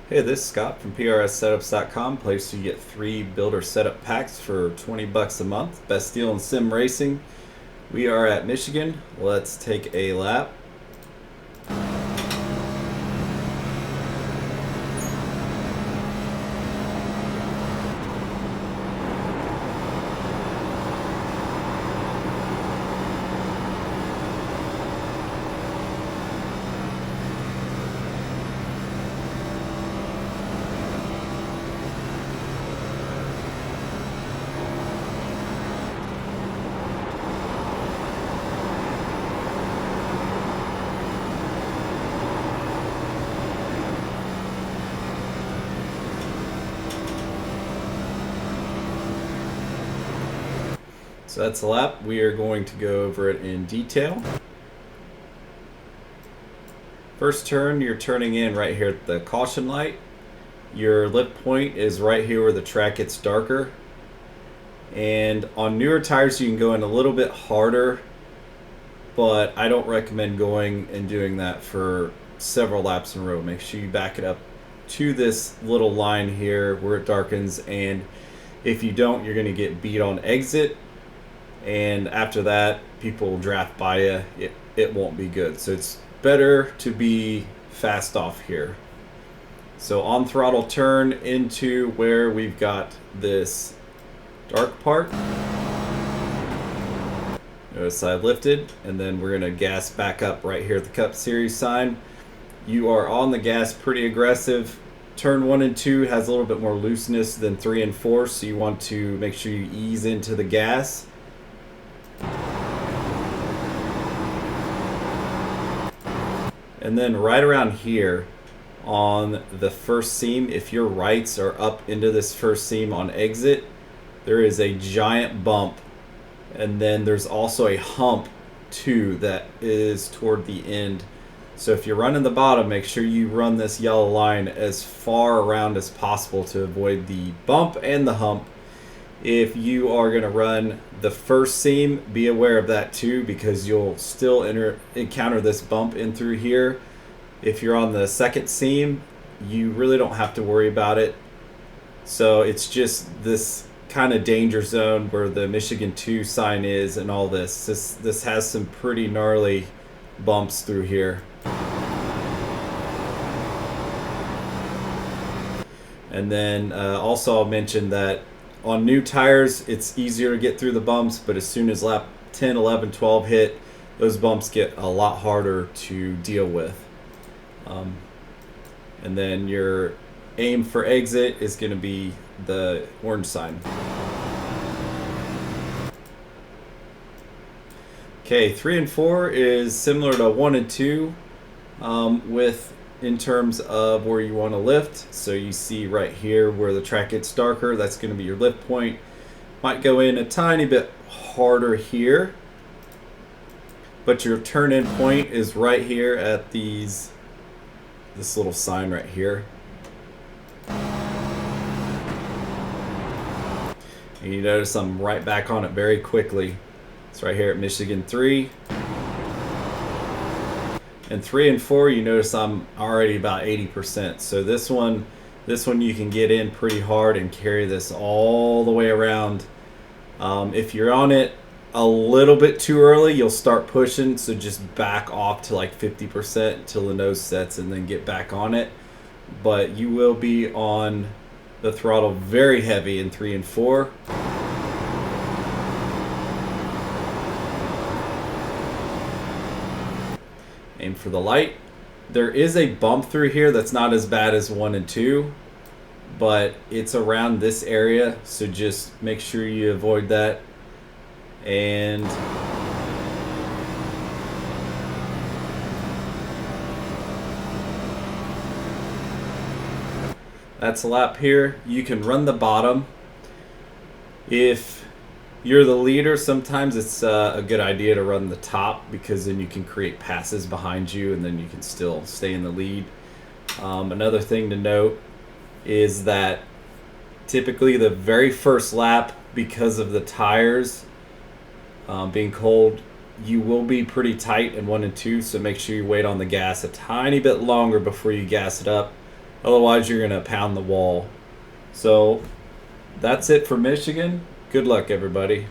Hey, this is Scott from PRSSetups.com, place you get 3 builder setup packs for 20 bucks a month. Best deal in sim racing. We are at Michigan. Let's take a lap. So that's a lap. We are going to go over it in detail. First turn, you're turning in right here at the caution light. Your lift point is right here where the track gets darker. And on newer tires, you can go in a little bit harder, but I don't recommend going and doing that for several laps in a row. Make sure you back it up to this little line here where it darkens, and if you don't, you're going to get beat on exit, and after that people will draft by you. It won't be good, so it's better to be fast off here. So on throttle turn into where we've got this dark part. Notice I lifted, and then we're going to gas back up right here at the Cup Series sign. You are on the gas pretty aggressive. Turn 1 and 2 has a little bit more looseness than 3 and 4, so you want to make sure you ease into the gas. And then right around here on the first seam, if your rights are up into this first seam on exit, there is a giant bump, and then there's also a hump too that is toward the end. So if you're running the bottom, make sure you run this yellow line as far around as possible to avoid the bump and the hump. If you are going to run the first seam, be aware of that too, because you'll still encounter this bump in through here. If you're on the second seam, you really don't have to worry about it. So it's just this kind of danger zone where the Michigan 2 sign is and all this. This has some pretty gnarly bumps through here. And then also I'll mention that on new tires, it's easier to get through the bumps, but as soon as lap 10, 11, 12 hit, those bumps get a lot harder to deal with. And then your aim for exit is going to be the orange sign. Okay, 3 and 4 is similar to 1 and 2 in terms of where you want to lift. So you see right here where the track gets darker, that's going to be your lift point. Might go in a tiny bit harder here, but your turn in point is right here at this little sign right here. And you notice I'm right back on it very quickly. It's right here at Michigan 3. And 3 and 4, you notice I'm already about 80%. So this one you can get in pretty hard and carry this all the way around. If you're on it a little bit too early, you'll start pushing, so just back off to like 50% until the nose sets and then get back on it. But you will be on the throttle very heavy in 3 and 4. Aim for the light. There is a bump through here that's not as bad as 1 and 2, but it's around this area, so just make sure you avoid that. And that's a lap here. You can run the bottom. If you're the leader, sometimes it's a good idea to run the top, because then you can create passes behind you and then you can still stay in the lead. Another thing to note is that typically the very first lap, because of the tires being cold, you will be pretty tight in 1 and 2, so make sure you wait on the gas a tiny bit longer before you gas it up. Otherwise, you're going to pound the wall. So that's it for Michigan. Good luck, everybody.